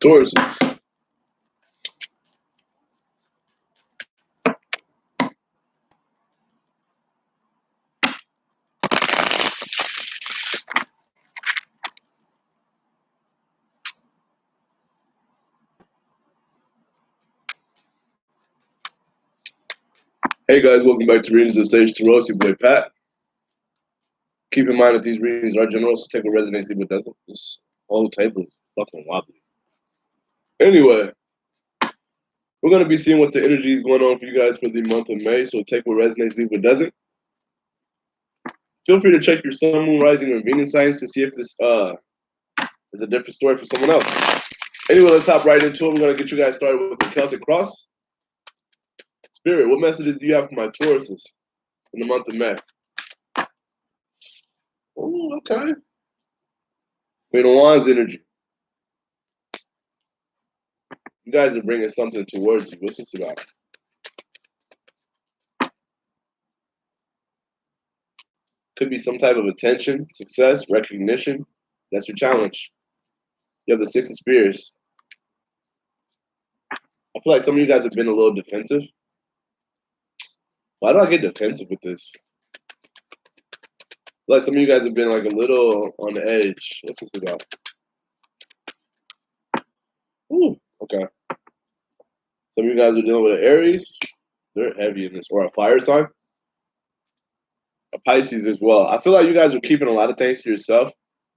Taurus. Hey guys, welcome back to Readings of Sage Taurus, your boy Pat. Keep in mind that these readings are general, so take what resonates, leave what doesn't. This whole table is fucking wobbly. Anyway, we're going to be seeing what the energy is going on for you guys for the month of May, so take what resonates, leave what doesn't. Feel free to check your sun, moon, rising, or Venus signs to see if this is a different story for someone else. Anyway, let's hop right into it. We're going to get you guys started with the Celtic Cross. Spirit, what messages do you have for my Tauruses in the month of May? Oh, okay. Queen of Wands energy. You guys are bringing something towards you. What's this about? Could be some type of attention, success, recognition. That's your challenge. You have the Six of Spears. I feel like some of you guys have been a little defensive. Why do I get defensive with this? Like some of you guys have been like a little on the edge. What's this about? Ooh, okay. Some of you guys are dealing with an Aries. They're heavy in this. Or a fire sign. A Pisces as well. I feel like you guys are keeping a lot of things to yourself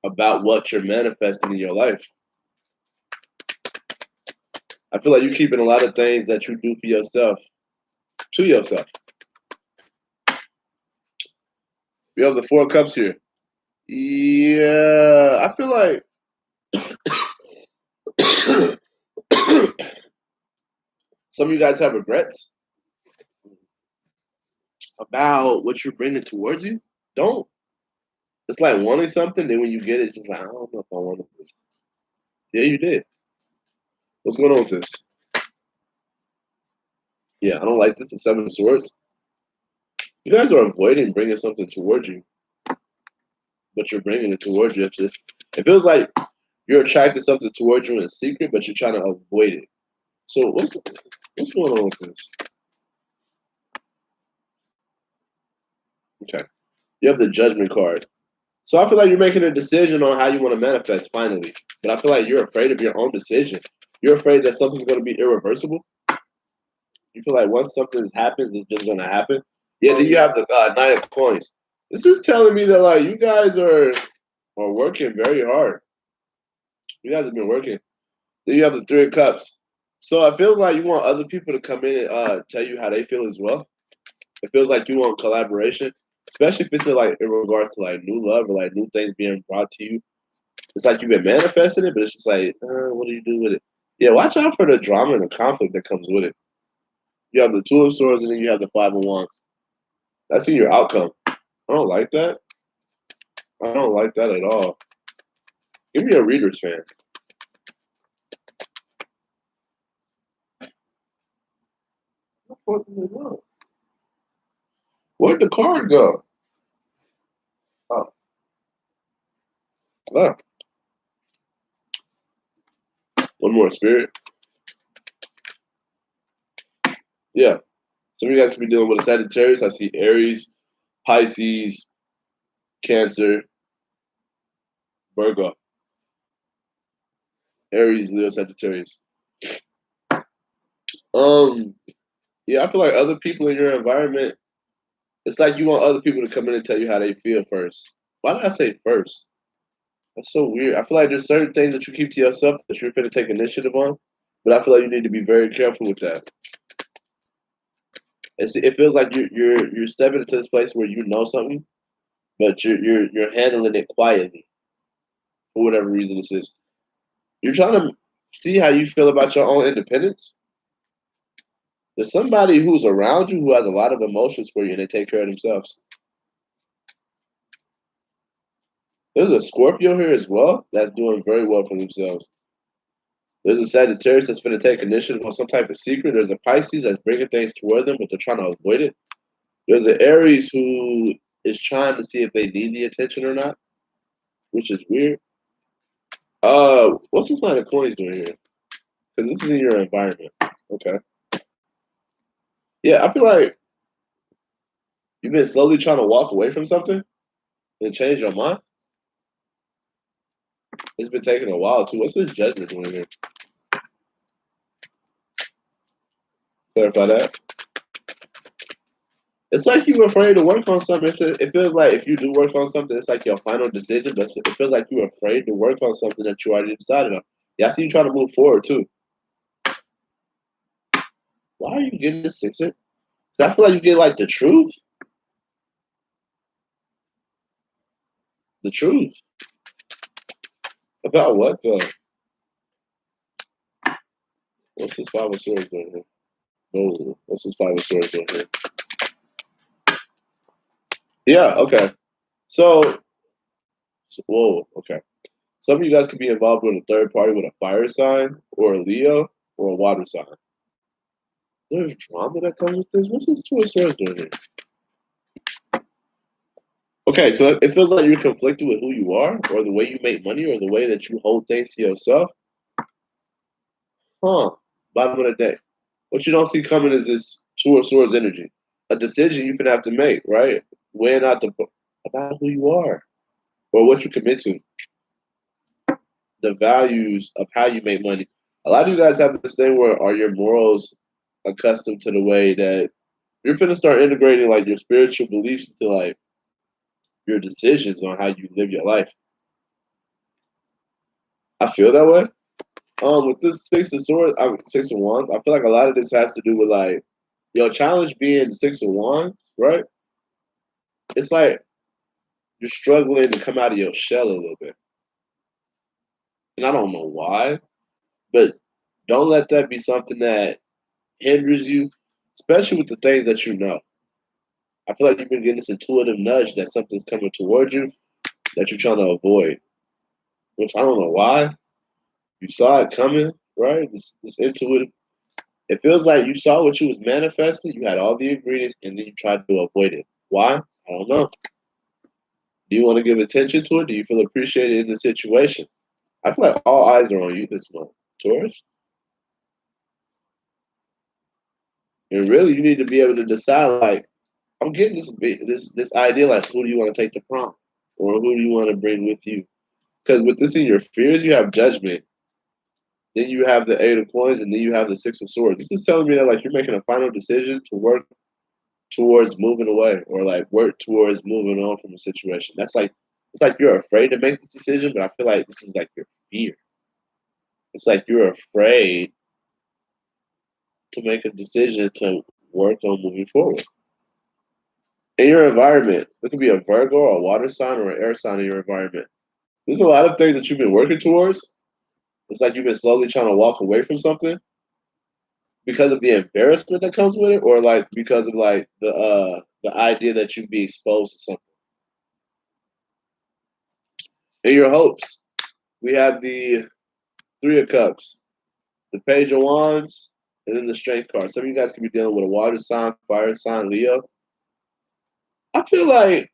about what you're manifesting in your life. I feel like you're keeping a lot of things that you do for yourself to yourself. We have the Four of Cups here. Yeah, I feel like some of you guys have regrets about what you're bringing towards you. Don't. It's like wanting something, then when you get it, it's just like, I don't know if I wanted this. Yeah, you did. What's going on with this? Yeah, I don't like this. The Seven of Swords. You guys are avoiding bringing something towards you, but you're bringing it towards you. It feels like you're attracting something towards you in secret, but you're trying to avoid it. So what's going on with this? Okay. You have the Judgment card. So I feel like you're making a decision on how you want to manifest finally. But I feel like you're afraid of your own decision. You're afraid that something's going to be irreversible. You feel like once something happens, it's just going to happen. Yeah, then you have the Knight of Coins. This is telling me that like you guys are working very hard. You guys have been working. Then you have the Three of Cups. So it feels like you want other people to come in and tell you how they feel as well. It feels like you want collaboration, especially if it's like in regards to like new love or like new things being brought to you. It's like you've been manifesting it, but it's just like, what do you do with it? Yeah, watch out for the drama and the conflict that comes with it. You have the Two of Swords and then you have the Five of Wands. That's in your outcome. I don't like that. I don't like that at all. Give me a reader's fan. Where'd the card go? Oh. Ah. One more, Spirit. Yeah. Some of you guys could be dealing with a Sagittarius. I see Aries, Pisces, Cancer, Virgo. Aries, Leo, Sagittarius. Yeah, I feel like other people in your environment, it's like you want other people to come in and tell you how they feel first. Why did I say first? That's so weird. I feel like there's certain things that you keep to yourself that you're going to take initiative on, but I feel like you need to be very careful with that. It feels like you're stepping into this place where you know something, but you're handling it quietly for whatever reason this is. You're trying to see how you feel about your own independence. There's somebody who's around you who has a lot of emotions for you and they take care of themselves. There's a Scorpio here as well that's doing very well for themselves. There's a Sagittarius that's going to take initiative on some type of secret. There's a Pisces that's bringing things toward them, but they're trying to avoid it. There's an Aries who is trying to see if they need the attention or not, which is weird. What's this Knight of Coins doing here? Because this is in your environment. Okay. Yeah, I feel like you've been slowly trying to walk away from something and change your mind. It's been taking a while too. What's this judgment doing here? Clarify that. It's like you're afraid to work on something. It feels like if you do work on something, it's like your final decision, but it feels like you're afraid to work on something that you already decided on. Yeah, I see you trying to move forward too. Why are you getting this 6? I feel like you get like the truth. The truth. About what though? What's this 5 of Swords doing here? Oh, what's this 5 of Swords doing here? Yeah, okay. So, whoa, okay. Some of you guys could be involved with a third party with a fire sign or a Leo or a water sign. There's drama that comes with this. What's this 2 of Swords doing here? Okay, so it feels like you're conflicted with who you are, or the way you make money, or the way that you hold things to yourself. Huh. Bottom of the day. What you don't see coming is this 2 of Swords energy. A decision you're gonna have to make, right? Weighing out about who you are or what you commit to, the values of how you make money. A lot of you guys have this thing where are your morals accustomed to the way that you're gonna start integrating like your spiritual beliefs into like your decisions on how you live your life. I feel that way. With this 6 of Swords, 6 of Wands, I feel like a lot of this has to do with like your challenge being 6 of Wands, right? It's like you're struggling to come out of your shell a little bit. And I don't know why, but don't let that be something that hinders you, especially with the things that you know. I feel like you've been getting this intuitive nudge that something's coming towards you that you're trying to avoid, which I don't know why. You saw it coming, right? This intuitive. It feels like you saw what you was manifesting. You had all the ingredients, and then you tried to avoid it. Why? I don't know. Do you want to give attention to it? Do you feel appreciated in the situation? I feel like all eyes are on you this month, Taurus. And really, you need to be able to decide. Like, I'm getting this idea. Like, who do you want to take to prom, or who do you want to bring with you? Because with this in your fears, you have judgment. Then you have the 8 of Coins, and then you have the 6 of Swords. This is telling me that like you're making a final decision to work towards moving away, or like work towards moving on from a situation. That's like it's like you're afraid to make this decision, but I feel like this is like your fear. It's like you're afraid to make a decision to work on moving forward. In your environment, it could be a Virgo or a water sign or an air sign in your environment. There's a lot of things that you've been working towards. It's like you've been slowly trying to walk away from something because of the embarrassment that comes with it, or like because of like the idea that you'd be exposed to something. In your hopes, we have the 3 of Cups, the Page of Wands, and then the Strength card. Some of you guys could be dealing with a water sign, fire sign, Leo. I feel like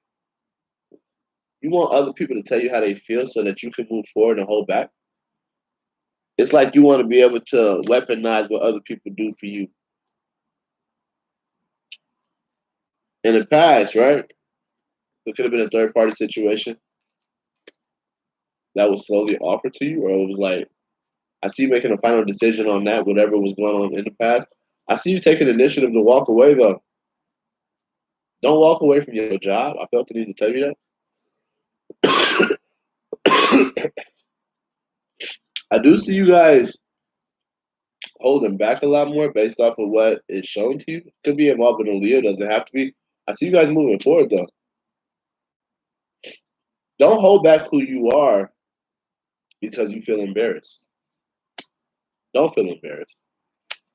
you want other people to tell you how they feel so that you can move forward and hold back. It's like you want to be able to weaponize what other people do for you. In the past, right? It could have been a third party situation that was slowly offered to you, or it was like, I see you making a final decision on that, whatever was going on in the past. I see you taking initiative to walk away, though. Don't walk away from your job. I felt the need to tell you that. I do see you guys holding back a lot more based off of what is shown to you. Could be involved in a Leo, doesn't have to be. I see you guys moving forward, though. Don't hold back who you are because you feel embarrassed. Don't feel embarrassed.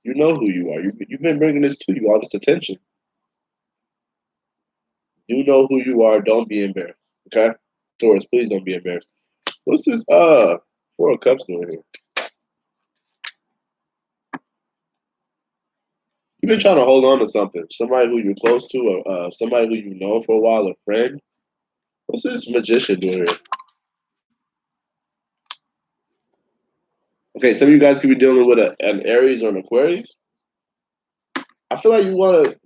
You know who you are. You've been bringing this to you, all this attention. You know who you are. Don't be embarrassed. Okay? Taurus, please don't be embarrassed. What's this 4 of Cups doing here? You've been trying to hold on to something. Somebody who you're close to, or somebody who you've known for a while, a friend. What's this Magician doing here? Okay, some of you guys could be dealing with an Aries or an Aquarius. I feel like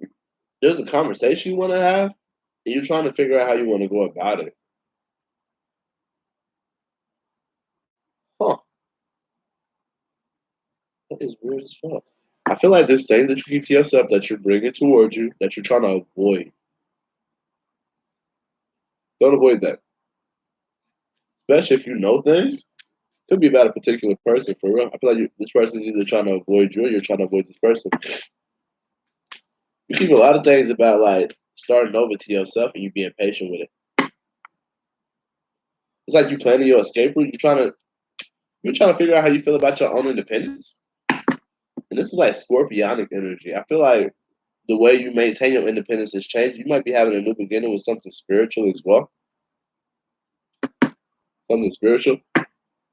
there's a conversation you want to have, and you're trying to figure out how you want to go about it. Huh. That is weird as fuck. I feel like there's things that you keep to yourself that you're bringing towards you that you're trying to avoid. Don't avoid that. Especially if you know things. Could be about a particular person for real. I feel like this person is either trying to avoid you or you're trying to avoid this person. You keep a lot of things about like starting over to yourself and you being patient with it. It's like you planning your escape route. You're trying to figure out how you feel about your own independence. And this is like scorpionic energy. I feel like the way you maintain your independence has changed. You might be having a new beginning with something spiritual as well. Something spiritual.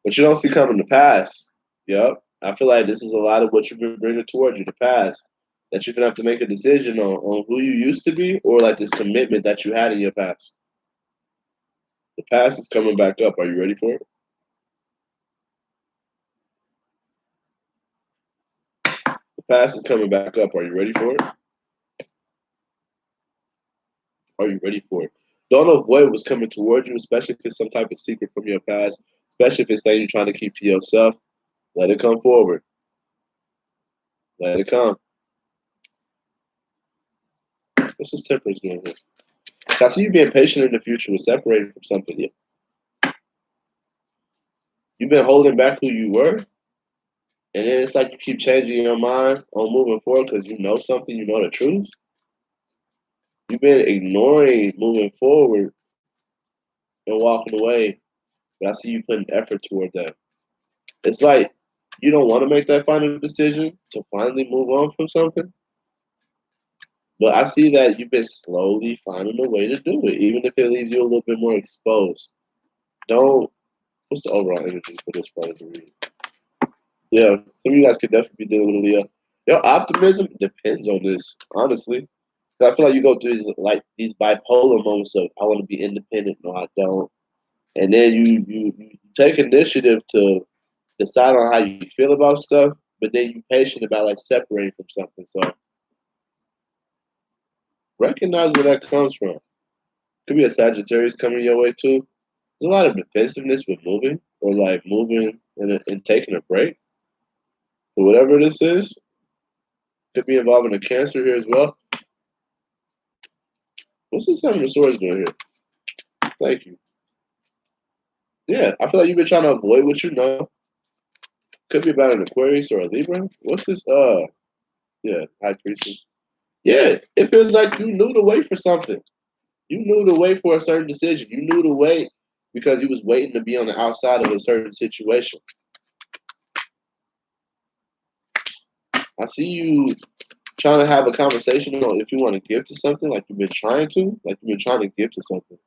But you don't see coming to pass. Yep. I feel like this is a lot of what you've been bringing towards you, the past. That you're gonna have to make a decision on who you used to be or like this commitment that you had in your past. The past is coming back up. Are you ready for it? The past is coming back up. Are you ready for it? Are you ready for it? Don't avoid what's coming towards you, especially if it's some type of secret from your past, especially if it's things you're trying to keep to yourself. Let it come forward. Let it come. What's this temperance doing here? I see you being patient in the future with separating from something. You've been holding back who you were, and then it's like you keep changing your mind on moving forward because you know something, you know the truth. You've been ignoring moving forward and walking away, but I see you putting effort toward that. It's like you don't want to make that final decision to finally move on from something, but I see that you've been slowly finding a way to do it, even if it leaves you a little bit more exposed. Don't. What's the overall energy for this part of the reading? Yeah, some of you guys could definitely be dealing with Leo. Your optimism depends on this, honestly. 'Cause I feel like you go through these bipolar moments of I want to be independent, no, I don't, and then you take initiative to decide on how you feel about stuff, but then you patient about like separating from something. So recognize where that comes from. Could be a Sagittarius coming your way too. There's a lot of defensiveness with moving or like moving and taking a break. But whatever this is, could be involving a Cancer here as well. What's this Seven of Swords doing here? Thank you. Yeah, I feel like you've been trying to avoid what you know. Could be about an Aquarius or a Libra. What's this? Yeah, High Priestess. Yeah, it feels like you knew the way for something. You knew the way for a certain decision. You knew the way because you was waiting to be on the outside of a certain situation. I see you trying to have a conversation on if you want to give to something, like you've been trying to, like you've been trying to give to something.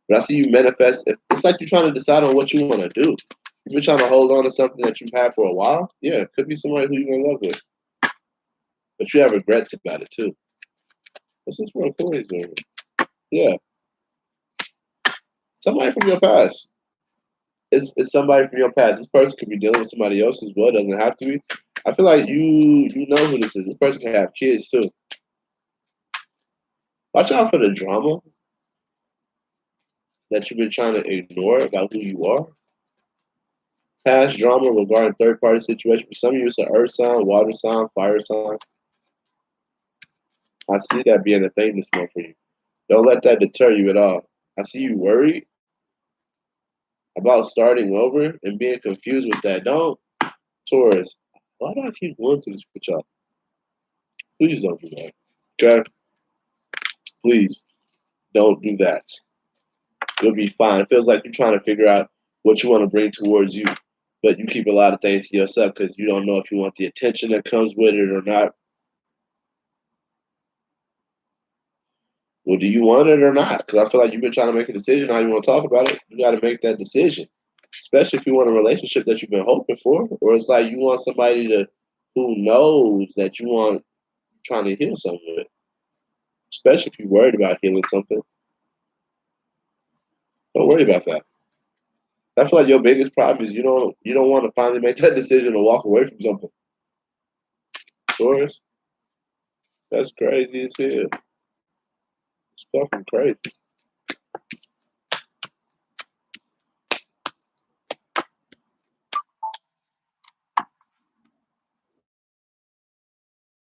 But I see you manifest. It's like you're trying to decide on what you want to do. You've been trying to hold on to something that you've had for a while. Yeah, it could be somebody who you're in love with, but you have regrets about it too. What's this world coins doing? Yeah, somebody from your past. It's somebody from your past. This person could be dealing with somebody else as well. It doesn't have to be. I feel like you know who this is. This person can have kids too. Watch out for the drama that you've been trying to ignore about who you are. Past drama regarding third party situation. For some of you, it's an earth sign, water sign, fire sign. I see that being a thing this month for you. Don't let that deter you at all. I see you worried about starting over and being confused with that. Don't, Taurus. Why do I keep going through this with y'all? Please don't do that. Okay? Please don't do that. You'll be fine. It feels like you're trying to figure out what you want to bring towards you, but you keep a lot of things to yourself because you don't know if you want the attention that comes with it or not. Well, do you want it or not? Because I feel like you've been trying to make a decision how you want to talk about it. You got to make that decision, especially if you want a relationship that you've been hoping for, or it's like you want somebody to who knows that you want trying to heal something with, especially if you're worried about healing something. Don't worry about that. I feel like your biggest problem is you don't want to finally make that decision to walk away from something. Taurus, that's crazy as hell. It's fucking crazy.